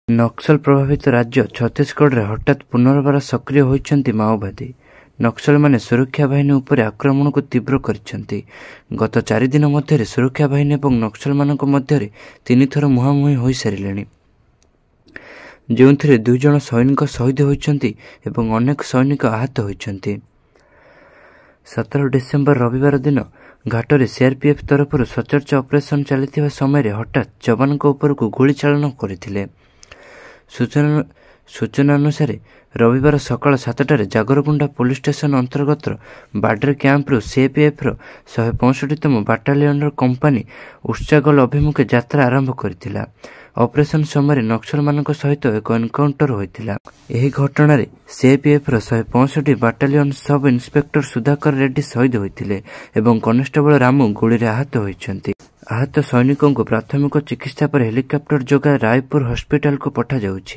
ନକ୍ସଲ ପ୍ରଭାବିତ ରାଜ୍ୟ ଛତିଶଗଡ଼ରେ ହଠାତ୍ ପୁନର୍ବାର ସକ୍ରିୟ ହୋଇଛନ୍ତି ମାଓବାଦୀ। ନକ୍ସଲମାନେ ସୁରକ୍ଷା ବାହିନୀ ଉପରେ ଆକ୍ରମଣକୁ ତୀବ୍ର କରିଛନ୍ତି। ଗତ 4 ଦିନ ମଧ୍ୟରେ ସୁରକ୍ଷା ବାହିନୀ ଏବଂ ନକ୍ସଲମାନଙ୍କ ମଧ୍ୟରେ 3 ଥର ମୁହାଁମୁହିଁ ହୋଇସାରିଲେଣି, ଯେଉଁଥିରେ 2 ଜଣ ସୈନିକ ଶହୀଦ ହୋଇଛନ୍ତି ଏବଂ ଅନେକ ସୈନିକ ଆହତ ହୋଇଛନ୍ତି। 17 ଡିସେମ୍ବର ରବିବାର ଦିନ ଘାଟରେ ସିଆର୍ପିଏଫ୍ ତରଫରୁ ସଚର୍ଚ୍ଚ ଅପରେସନ ଚାଲିଥିବା ସମୟରେ ହଠାତ୍ ଯବାନଙ୍କ ଉପରକୁ ଗୁଳି ଚାଳନ କରିଥିଲେ। ସୂଚନା ଅନୁସାରେ ରବିବାର ସକାଳ 7ଟାରେ ଜାଗରଗୁଣ୍ଡା ପୁଲିସ ଷ୍ଟେସନ ଅନ୍ତର୍ଗତ ବାର୍ଡର କ୍ୟାମ୍ପରୁ ସିଆର୍ପିଏଫ୍ର 165ତମ ବାଟାଲିୟନର କମ୍ପାନୀ ଉର୍ସାଗଲ ଅଭିମୁଖେ ଯାତ୍ରା ଆରମ୍ଭ କରିଥିଲା। ଅପରେସନ ସମୟରେ ନକ୍ସଲମାନଙ୍କ ସହିତ ଏକ ଏନକାଉଣ୍ଟର ହୋଇଥିଲା। ଏହି ଘଟଣାରେ ସିଆର୍ପିଏଫ୍ର 165 battalion sub inspector Sudhakar Reddy ଶହୀଦ ହୋଇଥିଲେ ଏବଂ କନେଷ୍ଟବଳ ରାମୁ ଗୁଳିରେ ଆହତ ହୋଇଛନ୍ତି। ଆହତ ସୈନିକଙ୍କୁ ପ୍ରାଥମିକ ଚିକିତ୍ସା ପରେ ହେଲିକପ୍ଟର ଯୋଗେ ରାୟପୁର ହସ୍ପିଟାଲକୁ ପଠାଯାଉଛି।